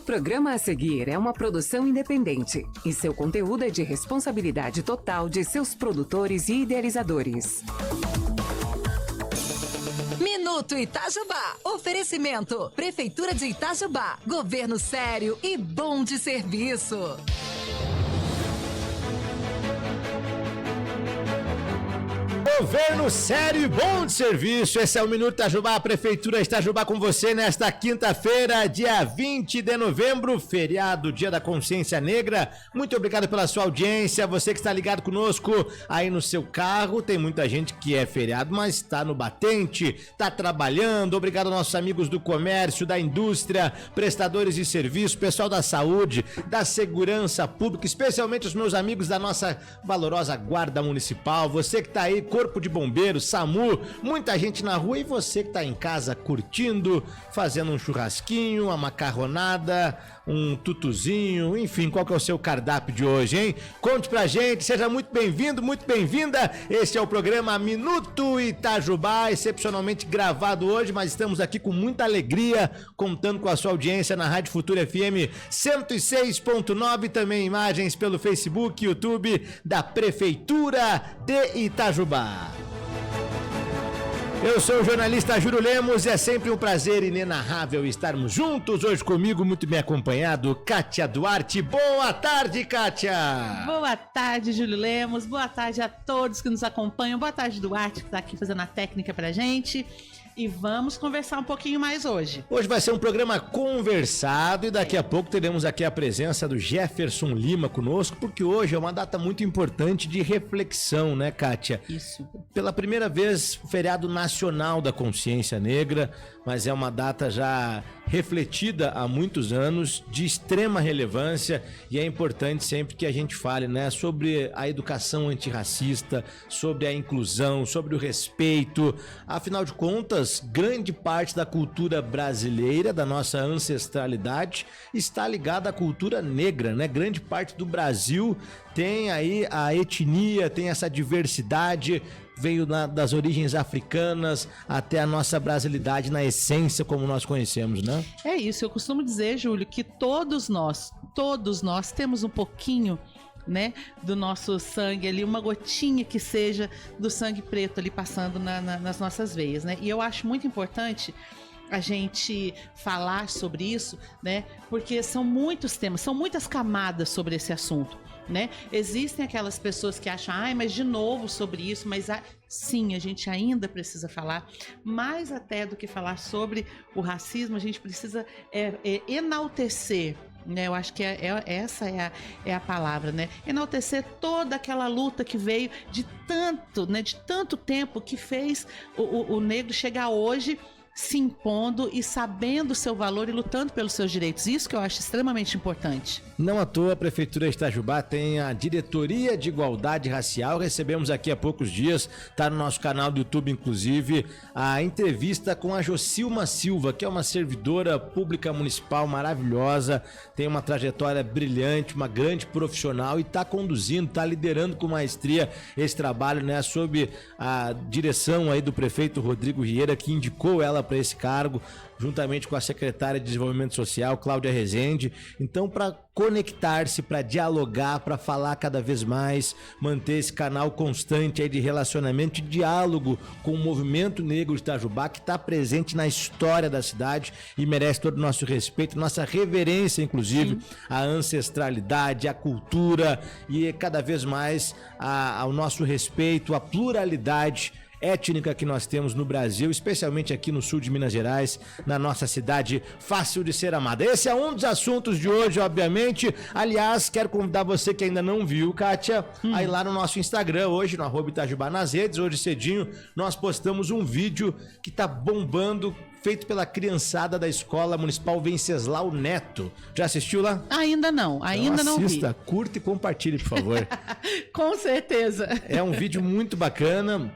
programa a seguir é uma produção independente e seu conteúdo é de responsabilidade total de seus produtores e idealizadores. Minuto Itajubá. Oferecimento. Prefeitura de Itajubá. Governo sério e bom de serviço. Governo sério e bom de serviço. Esse é o Minuto Itajubá, a Prefeitura de Itajubá com você nesta quinta-feira, dia 20 de novembro, feriado, Dia da Consciência Negra. Muito obrigado pela sua audiência, você que está ligado conosco aí no seu carro. Tem muita gente que é feriado, mas está no batente, está trabalhando. Obrigado aos nossos amigos do comércio, da indústria, prestadores de serviço, pessoal da saúde, da segurança pública, especialmente os meus amigos da nossa valorosa Guarda Municipal. Você que está aí, Corpo de Bombeiros, SAMU, muita gente na rua, e você que tá em casa curtindo, fazendo um churrasquinho, uma macarronada, um tutuzinho, enfim, qual que é o seu cardápio de hoje, hein? Conte pra gente, seja muito bem-vindo, muito bem-vinda. Esse é o programa Minuto Itajubá, excepcionalmente gravado hoje, mas estamos aqui com muita alegria, contando com a sua audiência na Rádio Futura FM 106.9, também imagens pelo Facebook, YouTube da Prefeitura de Itajubá. Eu sou o jornalista Júlio Lemos e é sempre um prazer inenarrável estarmos juntos. Hoje comigo, muito bem acompanhado, Kátia Duarte. Boa tarde, Kátia! Boa tarde, Júlio Lemos. Boa tarde a todos que nos acompanham. Boa tarde, Duarte, que está aqui fazendo a técnica pra gente. E vamos conversar um pouquinho mais hoje. Hoje vai ser um programa conversado e daqui a pouco teremos aqui a presença do Jefferson Lima conosco, porque hoje é uma data muito importante de reflexão, né, Kátia? Isso. Pela primeira vez, o feriado nacional da consciência negra, mas é uma data já refletida há muitos anos, de extrema relevância, e é importante sempre que a gente fale, né, sobre a educação antirracista, sobre a inclusão, sobre o respeito. Afinal de contas, grande parte da cultura brasileira, da nossa ancestralidade, está ligada à cultura negra, né? Grande parte do Brasil tem aí a etnia, tem essa diversidade, veio das origens africanas até a nossa brasilidade na essência como nós conhecemos, né? É isso, eu costumo dizer, Júlio, que todos nós temos um pouquinho, né, do nosso sangue ali, uma gotinha que seja do sangue preto ali passando nas nossas veias, né? E eu acho muito importante a gente falar sobre isso, né? Porque são muitos temas, são muitas camadas sobre esse assunto, né? Existem aquelas pessoas que acham, mas de novo sobre isso, mas sim, a gente ainda precisa falar, mais até do que falar sobre o racismo, a gente precisa enaltecer, né? Eu acho que essa é a palavra, né? Enaltecer toda aquela luta que veio de tanto tempo, que fez o negro chegar hoje se impondo e sabendo o seu valor e lutando pelos seus direitos. Isso que eu acho extremamente importante. Não à toa, a Prefeitura de Itajubá tem a Diretoria de Igualdade Racial. Recebemos aqui há poucos dias, está no nosso canal do YouTube, inclusive, a entrevista com a Jocilma Silva, que é uma servidora pública municipal maravilhosa, tem uma trajetória brilhante, uma grande profissional e está conduzindo, está liderando com maestria esse trabalho, né, sob a direção aí do prefeito Rodrigo Vieira, que indicou ela para esse cargo, juntamente com a secretária de Desenvolvimento Social, Cláudia Rezende. Então, para conectar-se, para dialogar, para falar cada vez mais, manter esse canal constante aí de relacionamento e diálogo com o movimento negro de Itajubá, que está presente na história da cidade e merece todo o nosso respeito, nossa reverência, inclusive, sim, à ancestralidade, à cultura e cada vez mais ao nosso respeito, à pluralidade étnica que nós temos no Brasil, especialmente aqui no sul de Minas Gerais, na nossa cidade fácil de ser amada. Esse é um dos assuntos de hoje, obviamente. Aliás, quero convidar você que ainda não viu, Kátia, a ir lá no nosso Instagram hoje, no @Itajubá nas redes. Hoje cedinho nós postamos um vídeo que tá bombando, feito pela criançada da Escola Municipal Venceslau Neto. Já assistiu lá? Ainda não vi. Assista, curta e compartilhe, por favor. Com certeza. É um vídeo muito bacana,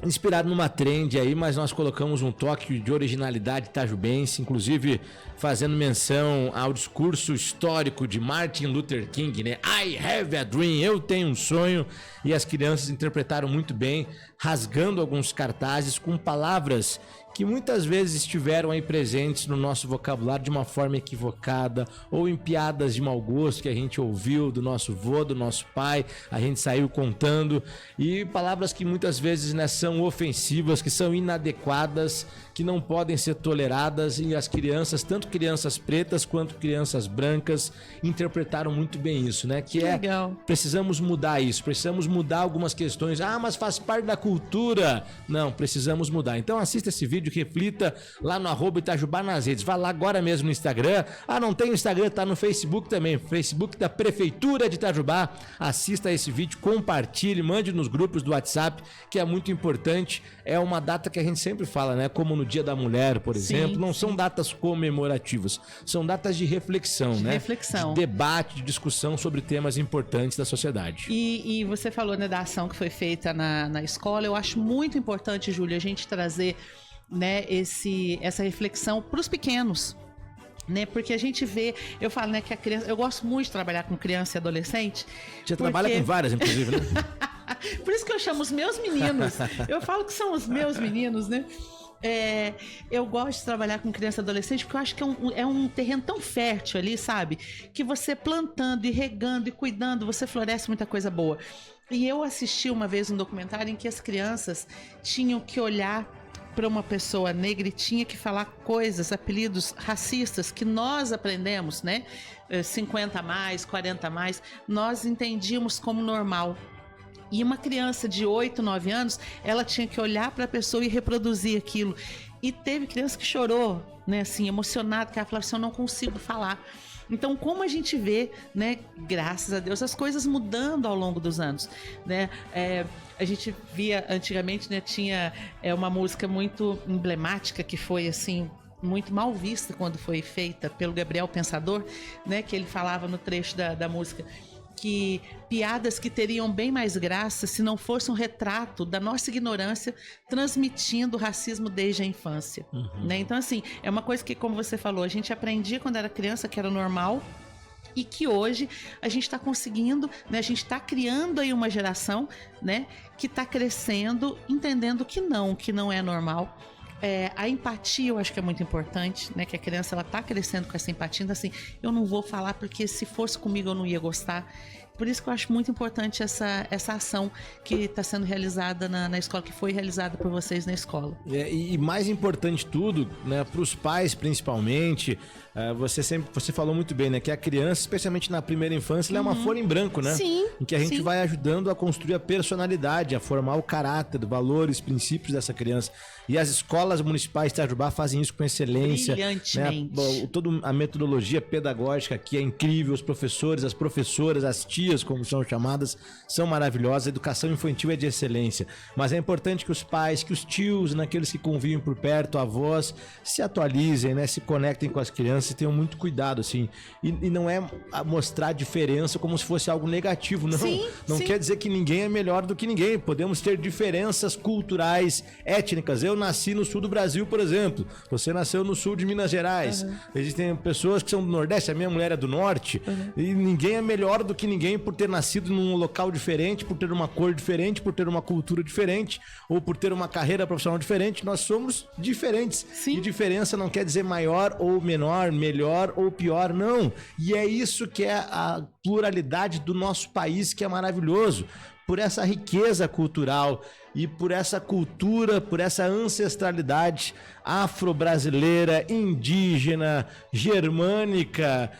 inspirado numa trend aí, mas nós colocamos um toque de originalidade itajubense, inclusive fazendo menção ao discurso histórico de Martin Luther King, né? I have a dream, eu tenho um sonho. E as crianças interpretaram muito bem, rasgando alguns cartazes com palavras que muitas vezes estiveram aí presentes no nosso vocabulário de uma forma equivocada, ou em piadas de mau gosto que a gente ouviu do nosso vô, do nosso pai, a gente saiu contando, e palavras que muitas vezes, né, são ofensivas, que são inadequadas, que não podem ser toleradas, e as crianças, tanto crianças pretas quanto crianças brancas, interpretaram muito bem isso, né? Que é, legal. Precisamos mudar isso, precisamos mudar algumas questões. Ah, mas faz parte da cultura. Não, precisamos mudar. Então assista esse vídeo, reflita lá no @Itajubá nas redes. Vá lá agora mesmo no Instagram. Ah, não tem Instagram, tá no Facebook também. Facebook da Prefeitura de Itajubá. Assista esse vídeo, compartilhe, mande nos grupos do WhatsApp, que é muito importante. É uma data que a gente sempre fala, né? Como no Dia da Mulher, por exemplo. Não são datas comemorativas, são datas de reflexão, né? Reflexão. De debate, de discussão sobre temas importantes da sociedade. E você falou, né, da ação que foi feita na escola. Eu acho muito importante, Júlia, a gente trazer, né, essa reflexão para os pequenos, né? Porque a gente vê, eu falo, né, que a criança, eu gosto muito de trabalhar com criança e adolescente. Você trabalha com várias, inclusive, né? Por isso que eu chamo os meus meninos. Eu falo que são os meus meninos, né? Eu gosto de trabalhar com criança e adolescente porque eu acho que é um terreno tão fértil ali, sabe? Que você plantando e regando e cuidando, você floresce muita coisa boa. E eu assisti uma vez um documentário em que as crianças tinham que olhar para uma pessoa negra e tinha que falar coisas, apelidos racistas que nós aprendemos, né? 50 a mais, 40 a mais, nós entendíamos como normal. E uma criança de 8, 9 anos, ela tinha que olhar para a pessoa e reproduzir aquilo. E teve criança que chorou, né, assim, emocionada, que ela falava assim, eu não consigo falar. Então, como a gente vê, né, graças a Deus, as coisas mudando ao longo dos anos, né? A gente via antigamente, né, tinha uma música muito emblemática que foi assim muito mal vista quando foi feita pelo Gabriel Pensador, né, que ele falava no trecho da música que piadas que teriam bem mais graça se não fosse um retrato da nossa ignorância transmitindo o racismo desde a infância, né? Então, assim, é uma coisa que, como você falou, a gente aprendia quando era criança que era normal e que hoje a gente está conseguindo, né? A gente está criando aí uma geração, né, que está crescendo, entendendo que não é normal. A empatia eu acho que é muito importante, né? Que a criança ela tá crescendo com essa empatia, então assim, eu não vou falar porque se fosse comigo eu não ia gostar. Por isso que eu acho muito importante essa ação que está sendo realizada na escola, que foi realizada por vocês na escola. E mais importante tudo, né, para os pais principalmente, você falou muito bem, né, que a criança, especialmente na primeira infância, ela é uma folha em branco, né? Sim, em que a gente vai ajudando a construir a personalidade, a formar o caráter, valores, princípios dessa criança. E as escolas municipais de Itajubá fazem isso com excelência. Brilhantemente. Né? Toda a metodologia pedagógica aqui é incrível, os professores, as professoras, as tias, como são chamadas, são maravilhosas. A educação infantil é de excelência. Mas é importante que os pais, que os tios, naqueles que convivem por perto, avós, se atualizem, né? Se conectem com as crianças e tenham muito cuidado, assim. E não é mostrar diferença como se fosse algo negativo, não. Sim, não quer dizer que ninguém é melhor do que ninguém. Podemos ter diferenças culturais, étnicas. Eu nasci no sul do Brasil, por exemplo. Você nasceu no sul de Minas Gerais. Existem pessoas que são do Nordeste, a minha mulher é do Norte. E ninguém é melhor do que ninguém por ter nascido num local diferente, por ter uma cor diferente, por ter uma cultura diferente, ou por ter uma carreira profissional diferente. Nós somos diferentes. Sim. E diferença não quer dizer maior ou menor, melhor ou pior, não. E é isso que é a pluralidade do nosso país, que é maravilhoso. Por essa riqueza cultural e por essa cultura, por essa ancestralidade afro-brasileira, indígena, germânica,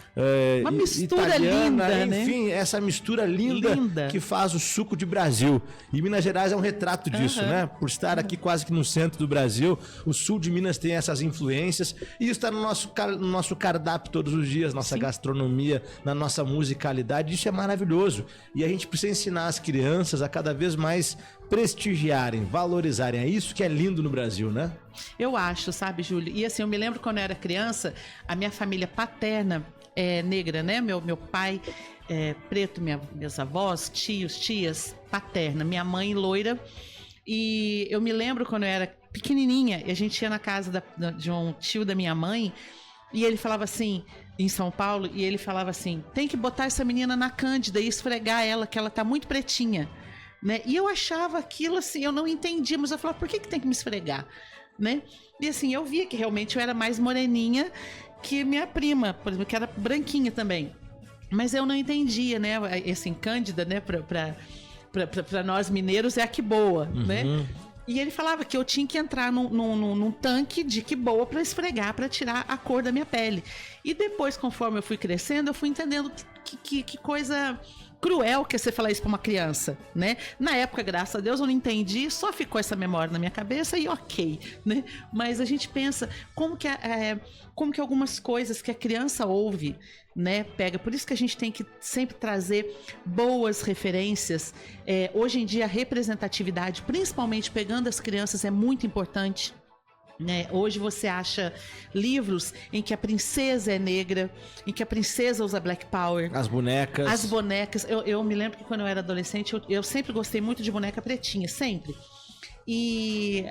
uma mistura italiana, linda, enfim, né? Essa mistura linda que faz o suco de Brasil. E Minas Gerais é um retrato disso, né? Por estar aqui quase que no centro do Brasil, o sul de Minas tem essas influências e isso está no nosso cardápio todos os dias, nossa gastronomia, na nossa musicalidade. Isso é maravilhoso. E a gente precisa ensinar as crianças a cada vez mais prestigiarem, valorizarem. É isso que é lindo no Brasil, né? Eu acho, sabe, Júlio? E assim, eu me lembro quando eu era criança, a minha família paterna é negra, né? Meu pai é preto, meus avós, tios, tias, paterna. Minha mãe loira. E eu me lembro quando eu era pequenininha, e a gente ia na casa de um tio da minha mãe, E ele falava assim, em São Paulo, e ele falava assim, tem que botar essa menina na Cândida e esfregar ela, que ela tá muito pretinha, né? E eu achava aquilo assim, eu não entendia, mas eu falava, por que tem que me esfregar, né? E assim, eu via que realmente eu era mais moreninha que minha prima, por exemplo, que era branquinha também. Mas eu não entendia, né? Assim, Cândida, né, pra nós mineiros é a que boa, né? E ele falava que eu tinha que entrar num tanque de que boa para esfregar, para tirar a cor da minha pele. E depois, conforme eu fui crescendo, eu fui entendendo que coisa cruel que é você falar isso para uma criança, né? Na época, graças a Deus, eu não entendi, só ficou essa memória na minha cabeça e ok, né? Mas a gente pensa como que algumas coisas que a criança ouve, né, pega. Por isso que a gente tem que sempre trazer boas referências. Hoje em dia, a representatividade, principalmente pegando as crianças, é muito importante. Né? Hoje você acha livros em que a princesa é negra, em que a princesa usa Black Power. As bonecas. Eu me lembro que quando eu era adolescente, eu sempre gostei muito de boneca pretinha, sempre. E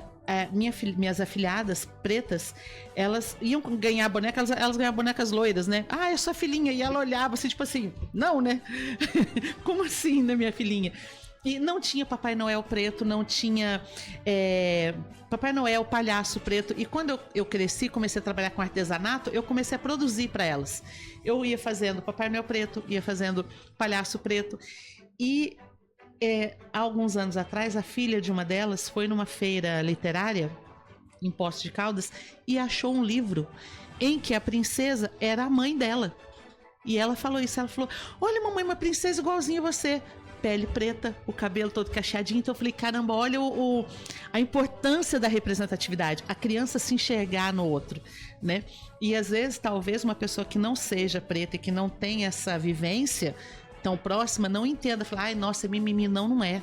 minhas afilhadas pretas, elas iam ganhar boneca, elas ganhavam bonecas loiras, né? Ah, é sua filhinha. E ela olhava assim, tipo assim, não, né? Como assim, né, minha filhinha? E não tinha Papai Noel preto, não tinha Papai Noel, palhaço preto. E quando eu cresci, comecei a trabalhar com artesanato, eu comecei a produzir para elas. Eu ia fazendo Papai Noel preto, ia fazendo palhaço preto. E há alguns anos atrás, a filha de uma delas foi numa feira literária em Poços de Caldas e achou um livro em que a princesa era a mãe dela. E ela falou isso, ela falou, olha mamãe, uma princesa igualzinha a você. Pele preta, o cabelo todo cacheadinho. Então eu falei, caramba, olha a importância da representatividade, a criança se enxergar no outro, né? E às vezes, talvez uma pessoa que não seja preta e que não tenha essa vivência tão próxima, não entenda, falar, ai, nossa, mimimi, não é.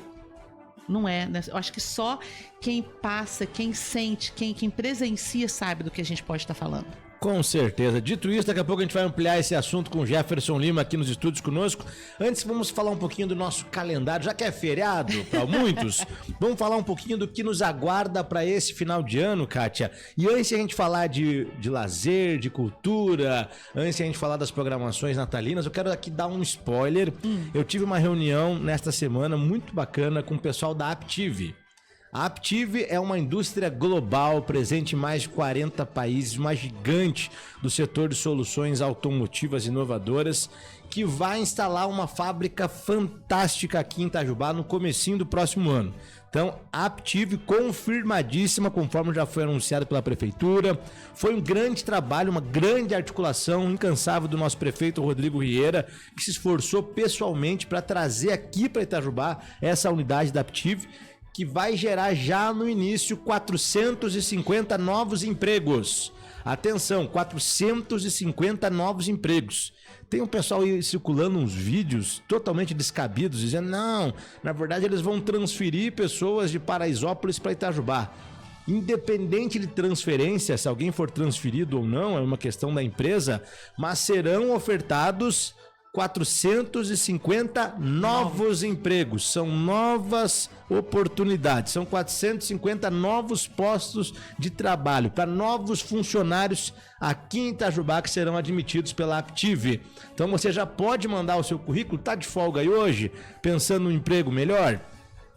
Não é, né? Eu acho que só quem passa, quem sente, quem presencia sabe do que a gente pode estar falando. Com certeza. Dito isso, daqui a pouco a gente vai ampliar esse assunto com o Jefferson Lima aqui nos estúdios conosco. Antes, vamos falar um pouquinho do nosso calendário, já que é feriado para muitos. Vamos falar um pouquinho do que nos aguarda para esse final de ano, Kátia. E antes de a gente falar de lazer, de cultura, antes de a gente falar das programações natalinas, eu quero aqui dar um spoiler. Eu tive uma reunião nesta semana muito bacana com o pessoal da Aptiv. A Aptiv é uma indústria global, presente em mais de 40 países, uma gigante do setor de soluções automotivas inovadoras, que vai instalar uma fábrica fantástica aqui em Itajubá no comecinho do próximo ano. Então, a Aptiv confirmadíssima, conforme já foi anunciado pela prefeitura. Foi um grande trabalho, uma grande articulação incansável do nosso prefeito Rodrigo Rieira, que se esforçou pessoalmente para trazer aqui para Itajubá essa unidade da Aptiv, que vai gerar já no início 450 novos empregos. Atenção, 450 novos empregos. Tem um pessoal aí circulando uns vídeos totalmente descabidos, dizendo, não, na verdade eles vão transferir pessoas de Paraisópolis para Itajubá. Independente de transferência, se alguém for transferido ou não, é uma questão da empresa, mas serão ofertados 450 novos empregos, são novas oportunidades, são 450 novos postos de trabalho para novos funcionários aqui em Itajubá que serão admitidos pela Aptiv. Então você já pode mandar o seu currículo, tá de folga aí hoje, pensando no emprego melhor?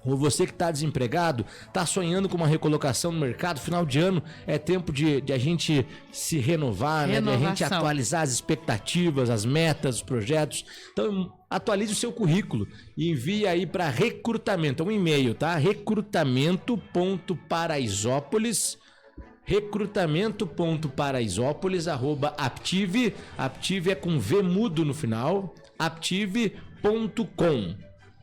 Ou você que está desempregado, está sonhando com uma recolocação no mercado, final de ano é tempo de a gente se renovar, né? De a gente atualizar as expectativas, as metas, os projetos. Então, atualize o seu currículo e envie aí para recrutamento, é um e-mail, tá? recrutamento.paraisópolis@aptiv, Aptiv é com V mudo no final, aptiv.com.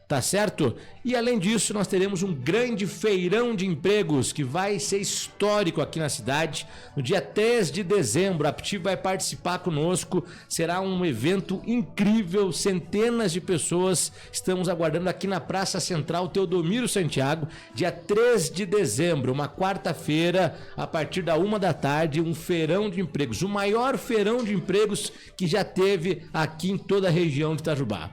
Tá certo? E além disso, nós teremos um grande feirão de empregos que vai ser histórico aqui na cidade. No dia 3 de dezembro, a Aptiv vai participar conosco. Será um evento incrível, centenas de pessoas estamos aguardando aqui na Praça Central Teodomiro Santiago. Dia 3 de dezembro, uma quarta-feira, a partir da 13h, um feirão de empregos. O maior feirão de empregos que já teve aqui em toda a região de Itajubá.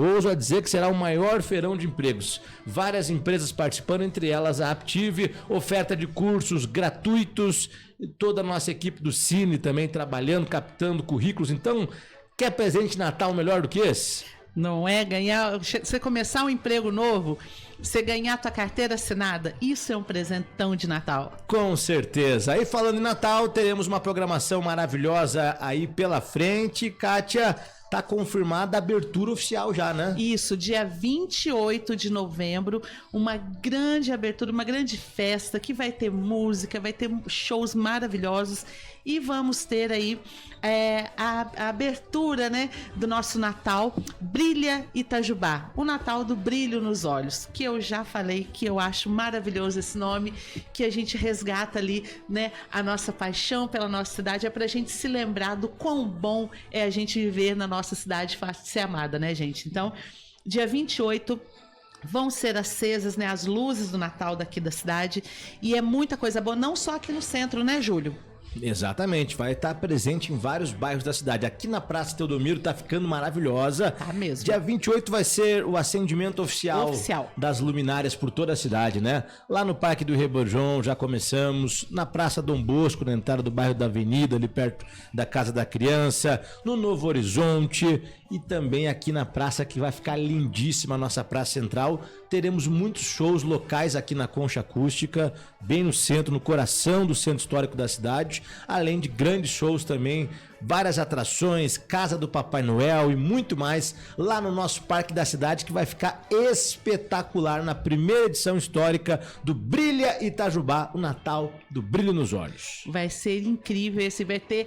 ouso a dizer que será o maior feirão de empregos. Várias empresas participando, entre elas a Aptive, oferta de cursos gratuitos, e toda a nossa equipe do Cine também trabalhando, captando currículos. Então, quer presente de Natal melhor do que esse? Não é ganhar, você começar um emprego novo, você ganhar a tua carteira assinada, isso é um presentão de Natal. Com certeza. Aí falando em Natal, teremos uma programação maravilhosa aí pela frente. Kátia, tá confirmada a abertura oficial já, né? Isso, dia 28 de novembro, uma grande abertura, uma grande festa que vai ter música, vai ter shows maravilhosos e vamos ter aí a abertura, né, do nosso Natal Brilha Itajubá, o Natal do brilho nos olhos, que eu já falei que eu acho maravilhoso esse nome, que a gente resgata ali, né, a nossa paixão pela nossa cidade, é pra gente se lembrar do quão bom é a gente viver na nossa cidade, fácil de ser amada, né, gente? Então, dia 28 vão ser acesas, né, as luzes do Natal daqui da cidade, e é muita coisa boa, não só aqui no centro, né, Júlio? Exatamente, vai estar presente em vários bairros da cidade. Aqui na Praça Teodomiro tá ficando maravilhosa. Tá mesmo. Dia 28 vai ser o acendimento oficial das luminárias por toda a cidade, né? Lá no Parque do Rebojão já começamos, na Praça Dom Bosco, na entrada do bairro da Avenida, ali perto da Casa da Criança, no Novo Horizonte e também aqui na praça, que vai ficar lindíssima, a nossa Praça Central. Teremos muitos shows locais aqui na Concha Acústica, bem no centro, no coração do centro histórico da cidade, além de grandes shows também, várias atrações, Casa do Papai Noel e muito mais lá no nosso Parque da Cidade, que vai ficar espetacular na primeira edição histórica do Brilha Itajubá, o Natal do Brilho nos Olhos. Vai ser incrível esse, vai ter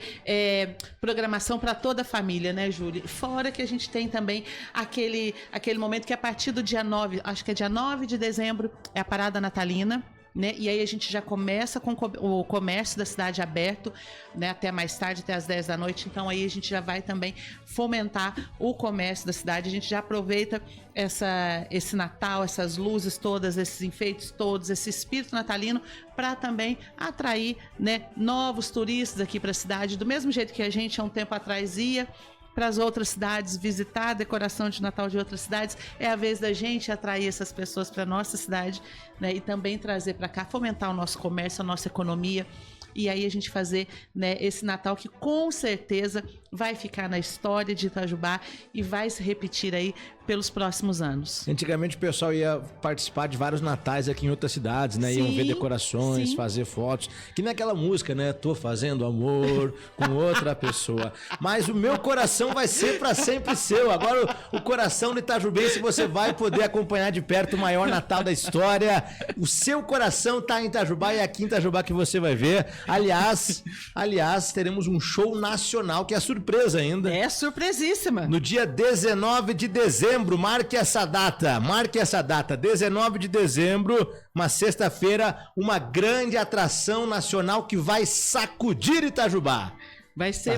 programação para toda a família, né, Júlia? Fora que a gente tem também aquele momento que a partir do dia 9, acho que é dia 9 de dezembro, é a parada natalina, né? E aí a gente já começa com o comércio da cidade aberto, né? Até mais tarde, até as 10 da noite. Então aí a gente já vai também fomentar o comércio da cidade. A gente já aproveita esse Natal, essas luzes todas, esses enfeites todos, esse espírito natalino, para também atrair, né, novos turistas aqui para a cidade, do mesmo jeito que a gente há um tempo atrás ia para as outras cidades, visitar a decoração de Natal de outras cidades. É a vez da gente atrair essas pessoas para nossa cidade, né, e também trazer para cá, fomentar o nosso comércio, a nossa economia. E aí a gente fazer, né, esse Natal que com certeza vai ficar na história de Itajubá e vai se repetir aí pelos próximos anos. Antigamente o pessoal ia participar de vários natais aqui em outras cidades, né? Sim, iam ver decorações, fazer fotos. Que nem aquela música, né? Tô fazendo amor com outra pessoa. Mas o meu coração vai ser pra sempre seu. Agora o coração do itajubense você vai poder acompanhar de perto o maior Natal da história. O seu coração tá em Itajubá e é aqui em Itajubá que você vai ver. Aliás, teremos um show nacional que é surpresa ainda. É surpresíssima. No dia 19 de dezembro, marque essa data, 19 de dezembro, uma sexta-feira, uma grande atração nacional que vai sacudir Itajubá. Vai ser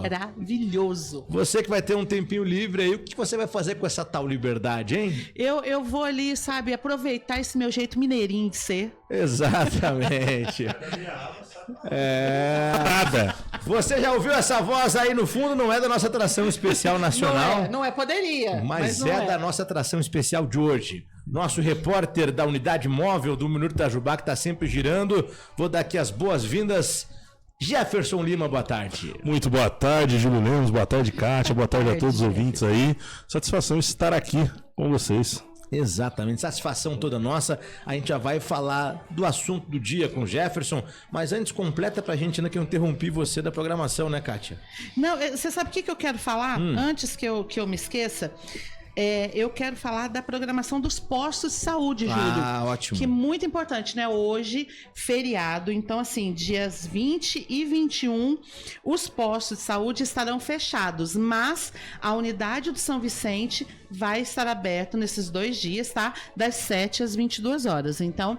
maravilhoso. Você que vai ter um tempinho livre aí, o que você vai fazer com essa tal liberdade, hein? Eu vou ali, sabe, aproveitar esse meu jeito mineirinho de ser. Exatamente. Nada. Você já ouviu essa voz aí no fundo? Não é da nossa atração especial nacional. Não é, poderia. Mas não é da nossa atração especial de hoje. Nosso repórter da unidade móvel do Minuto Itajubá, que está sempre girando. Vou dar aqui as boas-vindas. Jefferson Lima, boa tarde. Muito boa tarde, Júlio Lemos, boa tarde, Kátia, boa tarde a todos os ouvintes aí. Satisfação estar aqui com vocês. Exatamente, satisfação toda nossa. A gente já vai falar do assunto do dia com o Jefferson, mas antes completa pra gente, ainda que eu interrompi você da programação, né, Kátia? Não, você sabe o que eu quero falar? Antes que eu me esqueça, eu quero falar da programação dos postos de saúde, Júlio. Ah, ótimo. Que é muito importante, né? Hoje, feriado, então assim, dias 20 e 21, os postos de saúde estarão fechados, mas a unidade do São Vicente vai estar aberto nesses 2 dias, tá? Das 7 às 22 horas. Então,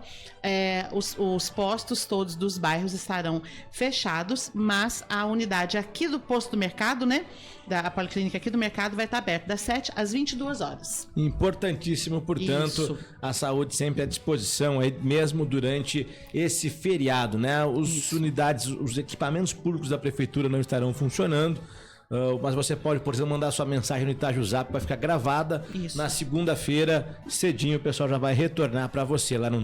os postos todos dos bairros estarão fechados, mas a unidade aqui do posto do mercado, né? Da policlínica aqui do mercado vai estar aberta das 7 às 22 horas. Importantíssimo, portanto, Isso. A saúde sempre à disposição aí, mesmo durante esse feriado, né? Os equipamentos públicos da prefeitura não estarão funcionando. mas você pode, por exemplo, mandar sua mensagem no Itajuzap, vai ficar gravada. Isso. Na segunda-feira, cedinho, o pessoal já vai retornar para você lá no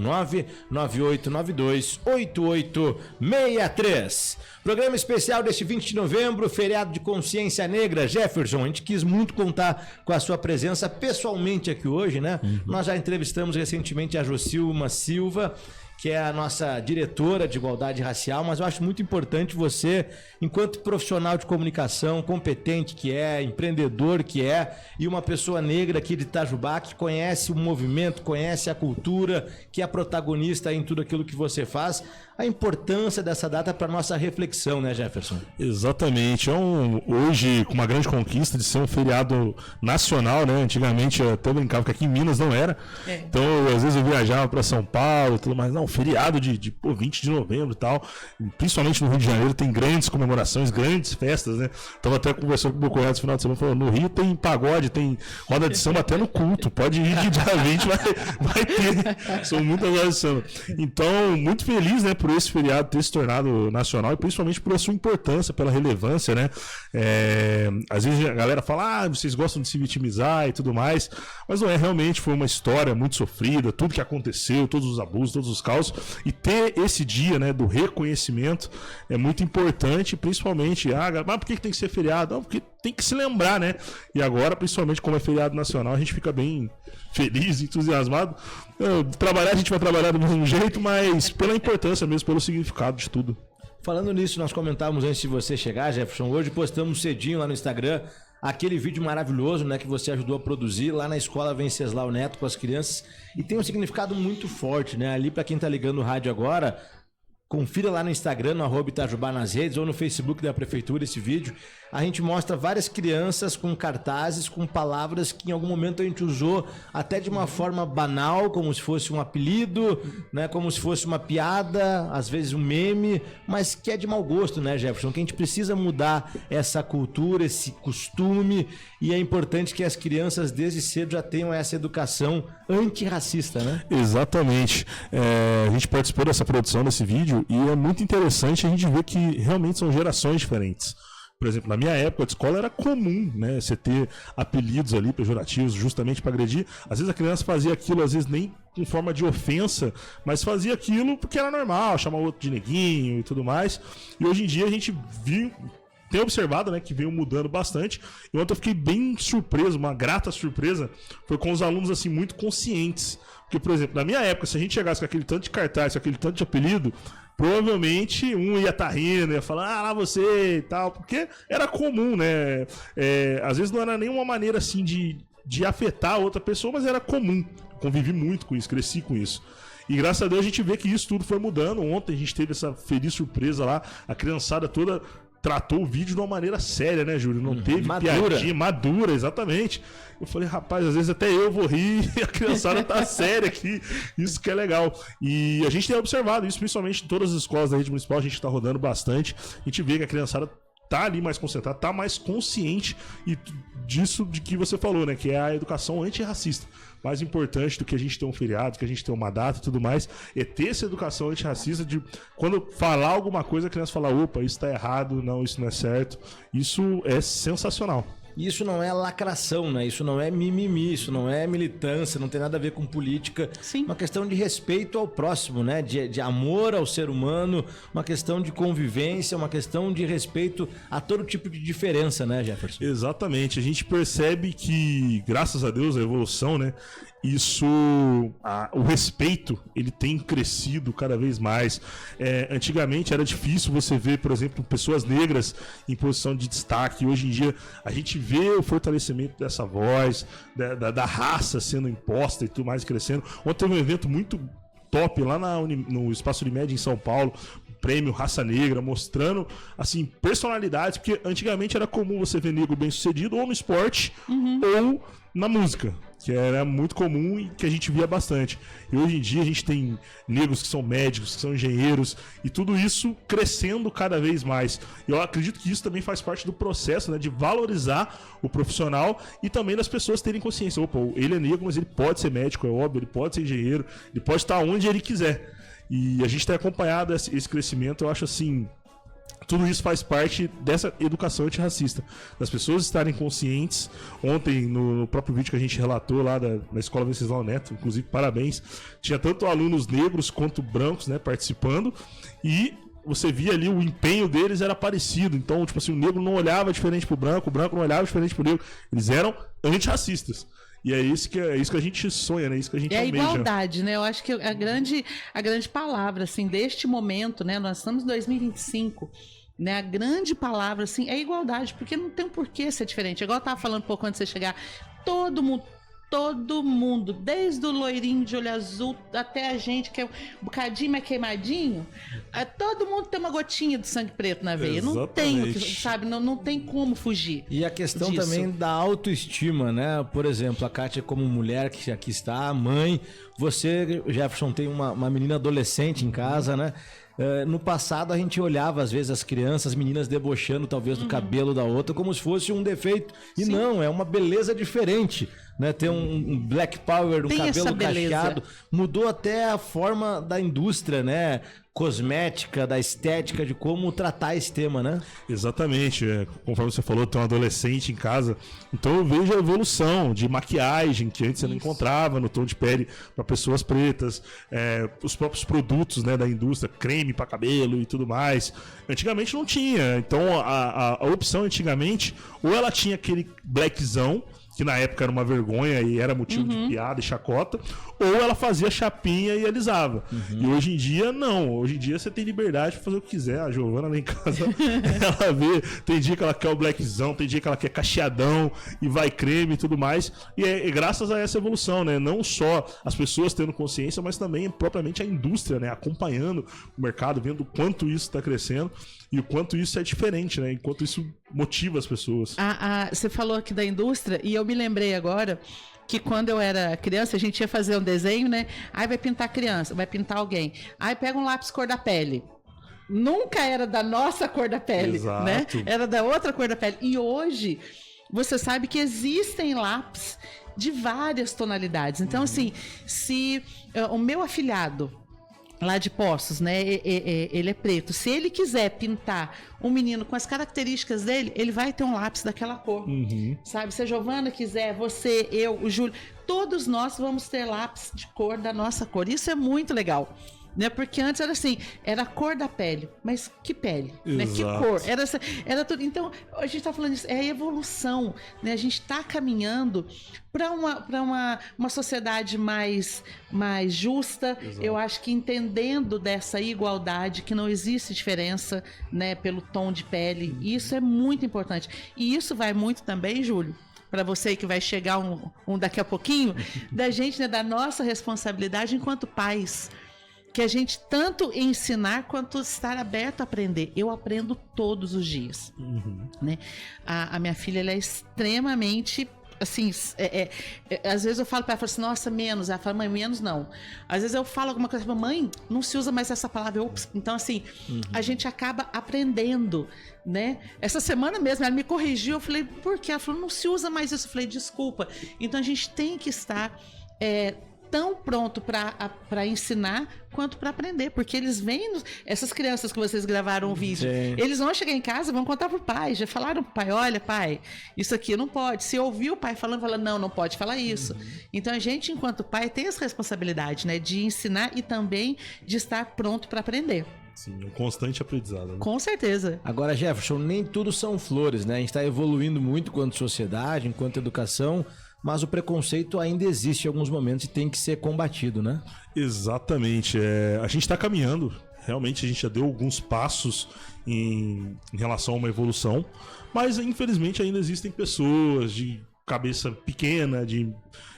998928863. Programa especial deste 20 de novembro, feriado de consciência negra. Jefferson, a gente quis muito contar com a sua presença pessoalmente aqui hoje, né? Nós já entrevistamos recentemente a Josilma Silva, que é a nossa diretora de igualdade racial, mas eu acho muito importante você, enquanto profissional de comunicação, competente que é, empreendedor que é, e uma pessoa negra aqui de Itajubá, que conhece o movimento, conhece a cultura, que é protagonista em tudo aquilo que você faz, a importância dessa data para nossa reflexão, né, Jefferson? Exatamente. Hoje, com uma grande conquista de ser um feriado nacional, né? Antigamente, eu até brincava que aqui em Minas não era. Então, às vezes eu viajava para São Paulo e tudo mais. Não, feriado de 20 de novembro e tal. Principalmente no Rio de Janeiro tem grandes comemorações, grandes festas, né? Tava até conversando com o meu cunhado esse final de semana, falou, no Rio tem pagode, tem roda de samba até no culto. Pode ir que dia 20 vai ter. São muitas rodas de samba. Então, muito feliz, né, por esse feriado ter se tornado nacional e principalmente por sua importância, pela relevância, né? Às vezes a galera fala, vocês gostam de se vitimizar e tudo mais, mas não é, realmente foi uma história muito sofrida, tudo que aconteceu, todos os abusos, todos os caos, e ter esse dia, né, do reconhecimento é muito importante, principalmente, mas por que tem que ser feriado? Não, porque tem que se lembrar, né? E agora, principalmente como é feriado nacional, a gente fica bem feliz, entusiasmado. Trabalhar, a gente vai trabalhar do mesmo jeito, mas pela importância mesmo, pelo significado de tudo. Falando nisso, nós comentávamos antes de você chegar, Jefferson, hoje postamos cedinho lá no Instagram aquele vídeo maravilhoso, né, que você ajudou a produzir lá na escola Venceslau Neto com as crianças, e tem um significado muito forte, né? Ali, para quem tá ligando o rádio agora, confira lá no Instagram, no @Itajubá nas redes, ou no Facebook da Prefeitura esse vídeo. A gente mostra várias crianças com cartazes, com palavras que em algum momento a gente usou até de uma forma banal, como se fosse um apelido, né? Como se fosse uma piada, às vezes um meme, mas que é de mau gosto, né, Jefferson? Que a gente precisa mudar essa cultura, esse costume, e é importante que as crianças desde cedo já tenham essa educação antirracista, né? Exatamente. A gente participou dessa produção desse vídeo e é muito interessante a gente ver que realmente são gerações diferentes. Por exemplo, na minha época de escola era comum, né, você ter apelidos ali pejorativos justamente para agredir. Às vezes a criança fazia aquilo, às vezes nem com forma de ofensa, mas fazia aquilo porque era normal, chamar o outro de neguinho e tudo mais. E hoje em dia a gente tem observado, né, que veio mudando bastante. E ontem eu fiquei bem surpreso, uma grata surpresa, foi com os alunos assim muito conscientes. Porque, por exemplo, na minha época, se a gente chegasse com aquele tanto de cartaz, com aquele tanto de apelido, provavelmente um ia estar rindo, ia falar, lá você e tal, porque era comum, né? Às vezes não era nenhuma maneira assim de afetar a outra pessoa, mas era comum. Convivi muito com isso, cresci com isso. E graças a Deus a gente vê que isso tudo foi mudando. Ontem a gente teve essa feliz surpresa lá, a criançada toda tratou o vídeo de uma maneira séria, né, Júlio? Não teve piadinha, madura, exatamente. Eu falei, rapaz, às vezes até eu vou rir e a criançada tá séria aqui. Isso que é legal. E a gente tem observado isso, principalmente em todas as escolas da rede municipal, a gente tá rodando bastante. A gente vê que a criançada tá ali mais concentrada, tá mais consciente e disso de que você falou, né? Que é a educação antirracista. Mais importante do que a gente ter um feriado, que a gente ter uma data e tudo mais, é ter essa educação antirracista de quando falar alguma coisa, a criança fala, opa, isso tá errado, não, isso não é certo. Isso é sensacional. Isso não é lacração, né? Isso não é mimimi, isso não é militância, não tem nada a ver com política. Sim. Uma questão de respeito ao próximo, né? De amor ao ser humano, uma questão de convivência, uma questão de respeito a todo tipo de diferença, né, Jefferson? Exatamente. A gente percebe que, graças a Deus, a evolução, né? O respeito, ele tem crescido cada vez mais. Antigamente era difícil você ver, por exemplo, pessoas negras em posição de destaque. Hoje em dia a gente vê o fortalecimento dessa voz, da raça sendo imposta e tudo mais crescendo. Ontem teve um evento muito top lá no Espaço Unimed em São Paulo, prêmio Raça Negra, mostrando assim personalidades, porque antigamente era comum você ver negro bem sucedido ou no esporte ou na música, que era muito comum e que a gente via bastante. E hoje em dia a gente tem negros que são médicos, que são engenheiros, e tudo isso crescendo cada vez mais. Eu acredito que isso também faz parte do processo, né, de valorizar o profissional e também das pessoas terem consciência. Opa, ele é negro, mas ele pode ser médico, é óbvio, ele pode ser engenheiro, ele pode estar onde ele quiser. E a gente tem acompanhado esse crescimento, eu acho assim, Tudo isso faz parte dessa educação antirracista, das pessoas estarem conscientes. Ontem, no próprio vídeo que a gente relatou lá da Escola Venceslau Neto, inclusive parabéns, tinha tanto alunos negros quanto brancos, né, participando, e você via ali o empenho deles era parecido. Então, tipo assim, o negro não olhava diferente pro branco, o branco não olhava diferente pro negro. Eles eram antirracistas. E é isso que a gente sonha, né? É isso que a gente almeja. É a igualdade, né? Eu acho que a grande palavra, assim, deste momento, né? Nós estamos em 2025, né? A grande palavra, assim, é a igualdade, porque não tem por que ser diferente. Igual eu tava falando um pouco antes de você chegar, todo mundo, desde o loirinho de olho azul até a gente que é um bocadinho mais queimadinho, todo mundo tem uma gotinha de sangue preto na veia. Exatamente. Não tem, sabe? Não tem como fugir. E a questão disso. também da autoestima, né? Por exemplo, a Kátia como mulher que aqui está, mãe, você, Jefferson, tem uma menina adolescente em casa, né? No passado a gente olhava às vezes as crianças, as meninas debochando talvez do cabelo da outra como se fosse um defeito. E Sim. não, é uma beleza diferente, né? Ter um black power, um Tem cabelo essa beleza. cacheado. Mudou até a forma da indústria, né? Cosmética, da estética, de como tratar esse tema, né? Exatamente. Conforme você falou, tem um adolescente em casa. Então eu vejo a evolução de maquiagem que antes você não encontrava no tom de pele para pessoas pretas, os próprios produtos, né, da indústria, creme para cabelo e tudo mais. Antigamente não tinha. Então a opção antigamente, ou ela tinha aquele blackzão, que na época era uma vergonha e era motivo de piada e chacota, ou ela fazia chapinha e alisava. E hoje em dia, não. Hoje em dia você tem liberdade pra fazer o que quiser. A Giovana lá em casa, ela vê, tem dia que ela quer o blackzão, tem dia que ela quer cacheadão e vai creme e tudo mais. E é graças a essa evolução, né? Não só as pessoas tendo consciência, mas também propriamente a indústria, né? Acompanhando o mercado, vendo o quanto isso está crescendo e o quanto isso é diferente, né? Enquanto isso motiva as pessoas. Você falou aqui da indústria e eu me lembrei agora que quando eu era criança, a gente ia fazer um desenho, né? Aí vai pintar criança, vai pintar alguém. Aí pega um lápis cor da pele. Nunca era da nossa cor da pele, Exato. né? Era da outra cor da pele. E hoje, você sabe que existem lápis de várias tonalidades. Então, assim, se o meu afilhado lá de Poços, né? Ele é preto. Se ele quiser pintar um menino com as características dele, ele vai ter um lápis daquela cor. Sabe? Se a Giovana quiser, você, eu, o Júlio, todos nós vamos ter lápis de cor da nossa cor. Isso é muito legal. Né? Porque antes era assim, era a cor da pele, mas que pele, né? Que cor, era tudo. Então a gente está falando isso, é a evolução, né? A gente está caminhando para uma sociedade mais justa. Exato. Eu acho que entendendo dessa igualdade, que não existe diferença, né, pelo tom de pele, isso é muito importante. E isso vai muito também, Júlio, para você que vai chegar um daqui a pouquinho, da gente, né, da nossa responsabilidade enquanto pais. Que a gente tanto ensinar quanto estar aberto a aprender. Eu aprendo todos os dias. Né? A minha filha, ela é extremamente, assim, às vezes eu falo para ela, assim, nossa, menos. Ela fala, mãe, menos não. Às vezes eu falo alguma coisa, mãe, não se usa mais essa palavra. Ops. Então, assim, a gente acaba aprendendo, né? Essa semana mesmo, ela me corrigiu, eu falei, por quê? Ela falou, não se usa mais isso. Eu falei, desculpa. Então, a gente tem que estar tão pronto para ensinar quanto para aprender, porque eles vêm, essas crianças que vocês gravaram o vídeo, eles vão chegar em casa, vão contar pro pai, já falaram pro pai, olha pai, isso aqui não pode, se ouvir o pai falando, fala, não pode falar isso. Então a gente, enquanto pai, tem essa responsabilidade, né, de ensinar e também de estar pronto para aprender. Sim, um constante aprendizado. Né? Com certeza. Agora, Jefferson, nem tudo são flores, né? A gente está evoluindo muito enquanto sociedade, enquanto educação, mas o preconceito ainda existe em alguns momentos e tem que ser combatido, né? Exatamente. A gente está caminhando. Realmente a gente já deu alguns passos em relação a uma evolução, mas infelizmente ainda existem pessoas de cabeça pequena, de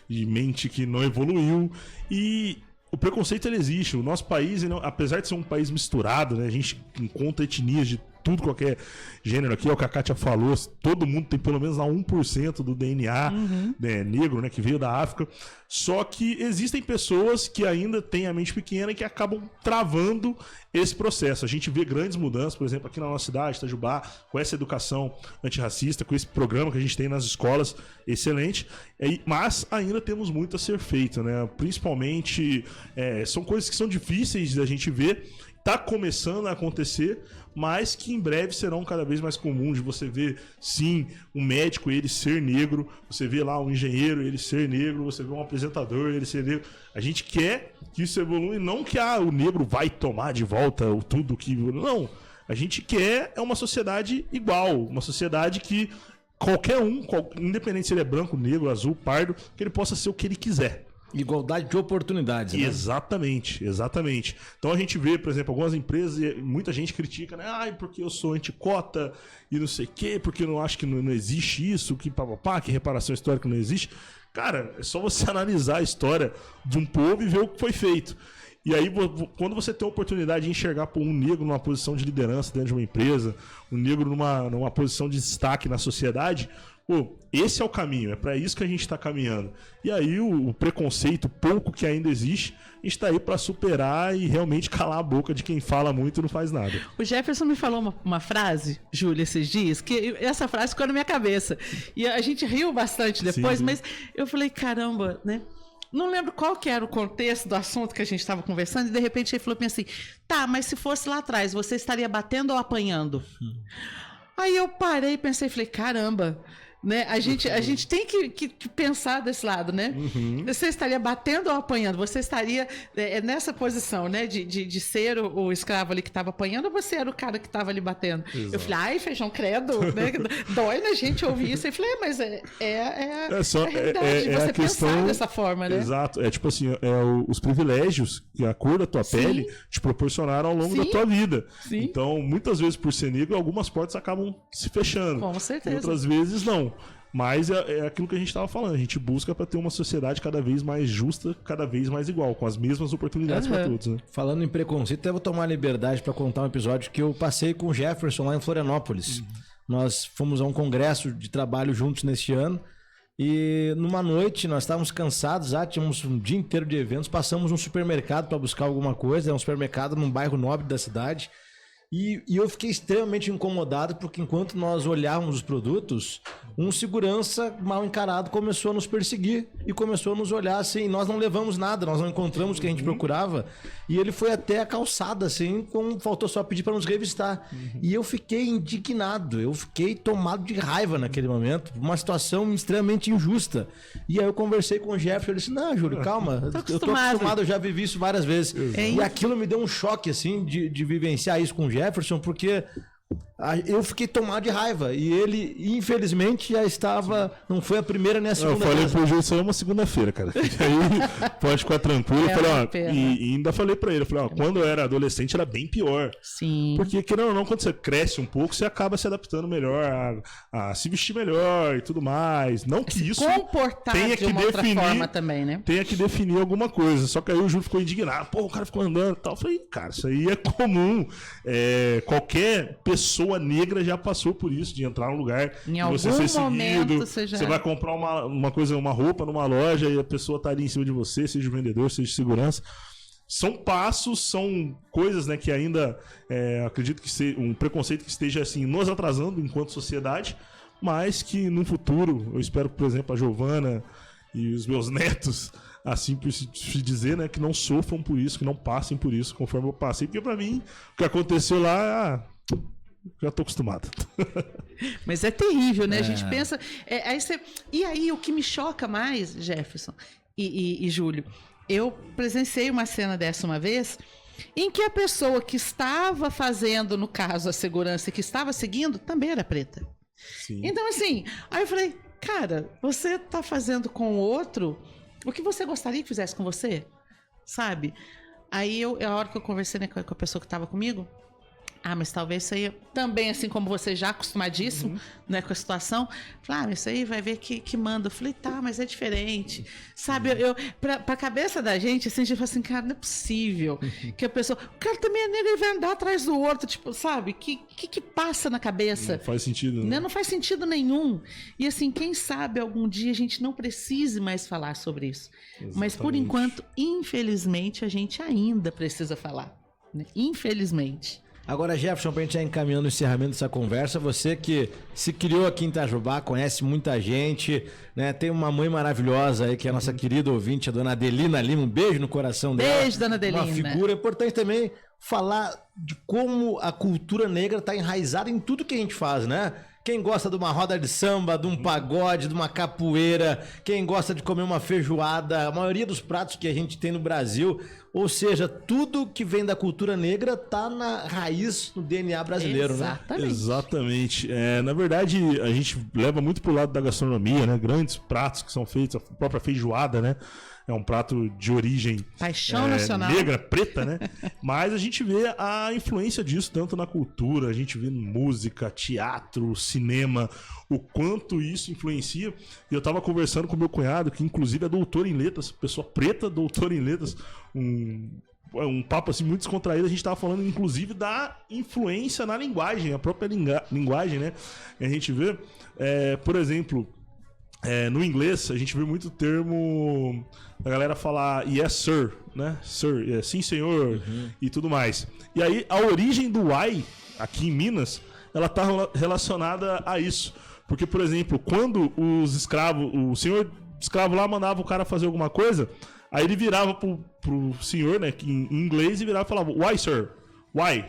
mente que não evoluiu, e o preconceito ele existe. O nosso país, apesar de ser um país misturado, né, a gente encontra etnias de tudo, qualquer gênero aqui, é o que a Kátia falou, todo mundo tem pelo menos 1% do DNA né, negro, né, que veio da África. Só que existem pessoas que ainda têm a mente pequena e que acabam travando esse processo. A gente vê grandes mudanças, por exemplo, aqui na nossa cidade, Itajubá, com essa educação antirracista, com esse programa que a gente tem nas escolas, excelente, mas ainda temos muito a ser feito, né? Principalmente, são coisas que são difíceis da gente ver, tá começando a acontecer, mas que em breve serão cada vez mais comuns de você ver, sim, um médico ele ser negro, você vê lá um engenheiro ele ser negro, você vê um apresentador ele ser negro. A gente quer que isso evolua, não que o negro vai tomar de volta tudo que... Não, a gente quer uma sociedade igual, uma sociedade que qualquer um, independente se ele é branco, negro, azul, pardo, que ele possa ser o que ele quiser. Igualdade de oportunidades, né? Exatamente, exatamente. Então a gente vê, por exemplo, algumas empresas e muita gente critica, né? Ai, porque eu sou anticota e não sei o quê, porque eu não acho que não existe isso, que papapá, que reparação histórica não existe. Cara, é só você analisar a história de um povo e ver o que foi feito. E aí, quando você tem a oportunidade de enxergar um negro numa posição de liderança dentro de uma empresa, um negro numa posição de destaque na sociedade... Pô, esse é o caminho, é para isso que a gente está caminhando. E aí o preconceito, pouco que ainda existe, a gente está aí para superar e realmente calar a boca de quem fala muito e não faz nada. O Jefferson me falou uma frase, Júlia, esses dias, que essa frase ficou na minha cabeça. E a gente riu bastante depois, sim. Mas eu falei, caramba, né? Não lembro qual que era o contexto do assunto que a gente estava conversando, e de repente ele falou pra mim assim, tá, mas se fosse lá atrás, você estaria batendo ou apanhando? Aí eu parei e pensei, falei, caramba... Né? A gente tem que pensar desse lado, né? Você estaria batendo ou apanhando? Você estaria nessa posição, né? De ser o escravo ali que estava apanhando, ou você era o cara que estava ali batendo? Exato. Eu falei, ai, feijão credo, né? Dói na gente ouvir isso. Eu falei, mas é a realidade de você pensar dessa forma, né? Exato, é tipo assim, os privilégios que a cor da tua pele te proporcionaram ao longo da tua vida. Sim. Então, muitas vezes por ser negro, algumas portas acabam se fechando. Com certeza. Outras vezes não. Mas é aquilo que a gente estava falando. A gente busca para ter uma sociedade cada vez mais justa, cada vez mais igual, com as mesmas oportunidades para todos. Né? Falando em preconceito, eu vou tomar a liberdade para contar um episódio que eu passei com o Jefferson lá em Florianópolis. Nós fomos a um congresso de trabalho juntos neste ano. E numa noite, nós estávamos cansados, tínhamos um dia inteiro de eventos. Passamos num supermercado para buscar alguma coisa. É um supermercado num bairro nobre da cidade. E eu fiquei extremamente incomodado porque enquanto nós olhávamos os produtos, um segurança mal encarado começou a nos perseguir e começou a nos olhar assim, nós não levamos nada, nós não encontramos o que a gente procurava e ele foi até a calçada assim, faltou só pedir para nos revistar. E eu fiquei indignado, eu fiquei tomado de raiva naquele momento, uma situação extremamente injusta. E aí eu conversei com o Jefferson, ele disse, não, Júlio, calma, eu tô acostumado, eu já vivi isso várias vezes. E aquilo me deu um choque assim de vivenciar isso com o Jefferson, porque eu fiquei tomado de raiva e ele, infelizmente, já estava. Não foi a primeira nem a segunda. Eu falei pro Júlio, isso aí é uma segunda-feira, cara. Aí pode ficar tranquilo. Eu falei, e ainda falei pra ele, eu falei, quando eu era adolescente era bem pior. Sim. Porque, querendo ou não, quando você cresce um pouco, você acaba se adaptando melhor, a se vestir melhor e tudo mais. Não que isso comportar tenha que uma definir, outra forma também, né? Tenha que definir alguma coisa. Só que aí o Júlio ficou indignado. Pô, o cara ficou andando e tal. Eu falei, cara, isso aí é comum. Qualquer pessoa negra já passou por isso, de entrar num lugar em e você ser seguido, você vai comprar uma roupa numa loja e a pessoa tá ali em cima de você, seja o vendedor, seja segurança. São passos, são coisas, né, que ainda acredito que seja um preconceito que esteja assim nos atrasando enquanto sociedade, mas que no futuro, eu espero que, por exemplo, a Giovana e os meus netos, assim por se dizer, né, que não sofram por isso, que não passem por isso conforme eu passei, porque pra mim o que aconteceu lá já tô acostumado. Mas é terrível, né? A gente pensa... E aí, o que me choca mais, Jefferson e Júlio, eu presenciei uma cena dessa uma vez, em que a pessoa que estava fazendo, no caso, a segurança, que estava seguindo, também era preta. Sim. Então, assim, aí eu falei, cara, você tá fazendo com o outro o que você gostaria que fizesse com você? Sabe? Aí, a hora que eu conversei, né, com a pessoa que estava comigo, mas talvez isso aí, também assim como você já acostumadíssimo, né, com a situação, falei, isso aí vai ver que manda. Eu falei, tá, mas é diferente. Sabe, pra cabeça da gente, assim, a gente fala assim, cara, não é possível que a pessoa... O cara também é negro e vai andar atrás do outro, tipo, sabe? Que passa na cabeça? Não faz sentido, né? Não faz sentido nenhum. E assim, quem sabe algum dia a gente não precise mais falar sobre isso. Exatamente. Mas por enquanto, infelizmente, a gente ainda precisa falar. Né? Infelizmente. Agora, Jefferson, para a gente já encaminhando o encerramento dessa conversa, você que se criou aqui em Itajubá, conhece muita gente, né? Tem uma mãe maravilhosa aí, que é a nossa querida ouvinte, a dona Adelina Lima. Um beijo no coração dela. Beijo, dona Adelina. Uma figura importante também, falar de como a cultura negra está enraizada em tudo que a gente faz, né? Quem gosta de uma roda de samba, de um pagode, de uma capoeira, quem gosta de comer uma feijoada, a maioria dos pratos que a gente tem no Brasil, ou seja, tudo que vem da cultura negra tá na raiz, no DNA brasileiro, Exatamente. né? Exatamente. Na verdade, a gente leva muito pro lado da gastronomia, né? Grandes pratos que são feitos, a própria feijoada, né? É um prato de origem Paixão nacional. negra, preta, né? Mas a gente vê a influência disso tanto na cultura, a gente vê música, teatro, cinema, o quanto isso influencia. E eu tava conversando com meu cunhado, que inclusive é doutor em letras, pessoa preta, doutor em letras, um papo assim muito descontraído. A gente tava falando inclusive da influência na linguagem, a própria linguagem, né? E a gente vê, por exemplo, no inglês a gente vê muito termo a galera falar yes sir, né? Sir, sim senhor, e tudo mais. E aí a origem do why aqui em Minas, ela tá relacionada a isso. Porque, por exemplo, quando os escravos, o senhor escravo lá mandava o cara fazer alguma coisa, aí ele virava pro senhor, né, em inglês, e virava e falava why sir? Why?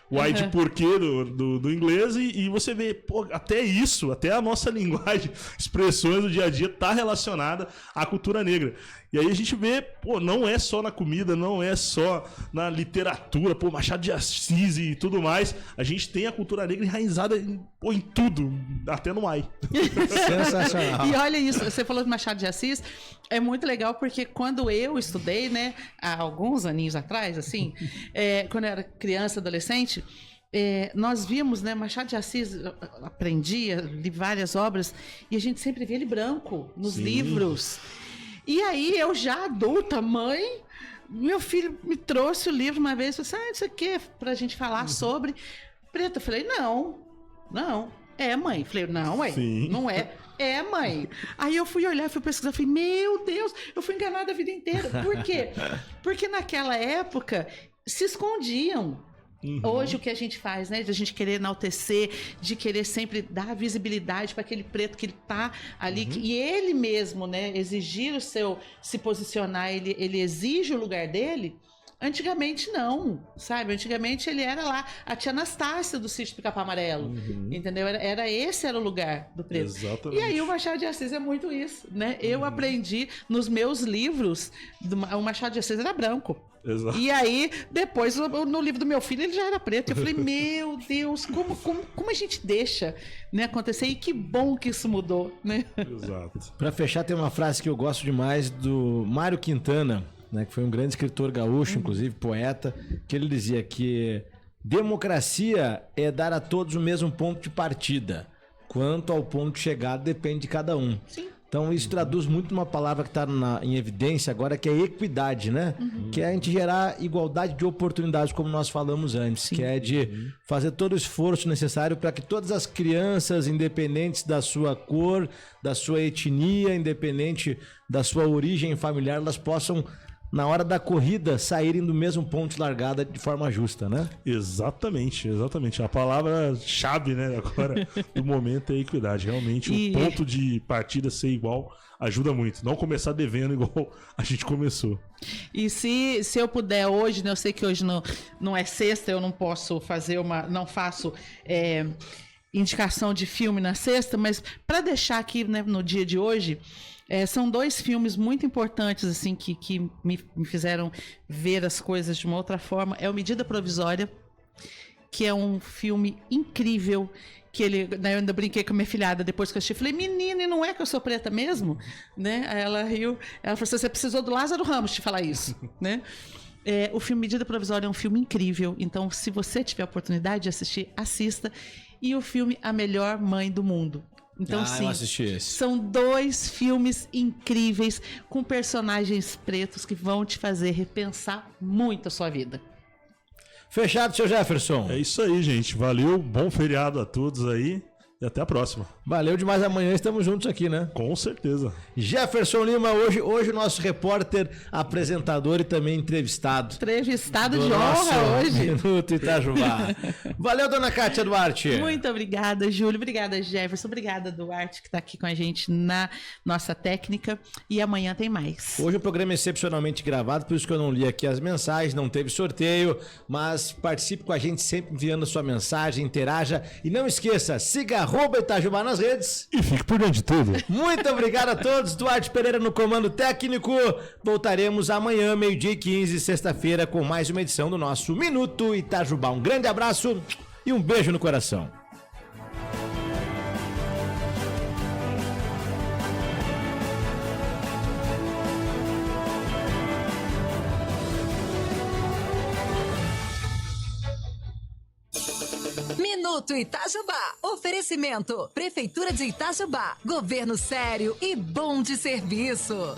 Why de porquê do inglês, e você vê, pô, até isso, até a nossa linguagem, expressões do dia a dia tá relacionada à cultura negra. E aí a gente vê, pô, não é só na comida, não é só na literatura, pô, Machado de Assis e tudo mais. A gente tem a cultura negra enraizada em tudo, até no AI. Sensacional. E olha isso, você falou de Machado de Assis, é muito legal porque quando eu estudei, né, há alguns aninhos atrás, assim, quando eu era criança, adolescente, nós vimos, né, Machado de Assis, aprendia, li várias obras, e a gente sempre via ele branco nos livros. E aí, eu já adulta, mãe, meu filho me trouxe o livro uma vez, falou assim, isso aqui é pra gente falar sobre preto. Eu falei, não, é, mãe. Falei, não, não é. É, mãe. Aí eu fui olhar, fui pesquisar, falei, meu Deus, eu fui enganada a vida inteira. Por quê? Porque naquela época se escondiam. Hoje o que a gente faz, né, de a gente querer enaltecer, de querer sempre dar visibilidade para aquele preto que ele tá ali, e ele mesmo, né, exigir o seu, se posicionar, ele exige o lugar dele. Antigamente não, sabe? Antigamente ele era lá, a tia Anastácia do Sítio Pica-Pau Amarelo, entendeu? Esse era o lugar do preto. Exatamente. E aí o Machado de Assis é muito isso, né? Eu aprendi nos meus livros, o Machado de Assis era branco. Exato. E aí, depois, no livro do meu filho, ele já era preto. Eu falei, meu Deus, como a gente deixa, né, acontecer? E que bom que isso mudou, né? Exato. Pra fechar, tem uma frase que eu gosto demais do Mário Quintana, né, que foi um grande escritor gaúcho, inclusive poeta, que ele dizia que democracia é dar a todos o mesmo ponto de partida. Quanto ao ponto de chegada, depende de cada um. Sim. Então isso traduz muito uma palavra que está em evidência agora, que é equidade, né? Que é a gente gerar igualdade de oportunidades, como nós falamos antes, que é de fazer todo o esforço necessário para que todas as crianças, independentes da sua cor, da sua etnia, independente da sua origem familiar, elas possam, na hora da corrida, saírem do mesmo ponto de largada de forma justa, né? Exatamente. A palavra-chave, né, agora do momento é equidade. Realmente, o ponto de partida ser igual ajuda muito. Não começar devendo igual a gente começou. E se eu puder hoje, né, eu sei que hoje não é sexta, eu não posso fazer não faço indicação de filme na sexta, mas para deixar aqui, né, no dia de hoje, são dois filmes muito importantes assim que me fizeram ver as coisas de uma outra forma. É o Medida Provisória, que é um filme incrível, que eu ainda brinquei com a minha filhada depois que eu assisti. Falei, menina, e não é que eu sou preta mesmo? Né? Aí ela riu. Ela falou assim, você precisou do Lázaro Ramos te falar isso. né? O filme Medida Provisória é um filme incrível. Então, se você tiver a oportunidade de assistir, assista. E o filme A Melhor Mãe do Mundo. Então, sim, eu assisti esse. São dois filmes incríveis com personagens pretos que vão te fazer repensar muito a sua vida. Fechado, seu Jefferson. É isso aí, gente. Valeu. Bom feriado a todos aí. e até a próxima. Valeu demais, amanhã estamos juntos aqui, né? Com certeza. Jefferson Lima, hoje o nosso repórter, apresentador e também entrevistado. Entrevistado do de nosso honra hoje. Minuto Itajubá. Valeu, dona Kátia Duarte. Muito obrigada, Júlio. Obrigada, Jefferson. Obrigada, Duarte, que está aqui com a gente na nossa técnica. E amanhã tem mais. Hoje o programa é excepcionalmente gravado, por isso que eu não li aqui as mensagens, não teve sorteio, mas participe com a gente sempre enviando a sua mensagem, interaja e não esqueça, siga @Itajubá nas redes. E fique por dentro de tudo. Muito obrigado a todos, Duarte Pereira no comando técnico. Voltaremos amanhã, 12h15, sexta-feira, com mais uma edição do nosso Minuto Itajubá. Um grande abraço e um beijo no coração. Minuto Itajubá. Oferecimento. Prefeitura de Itajubá. Governo sério e bom de serviço.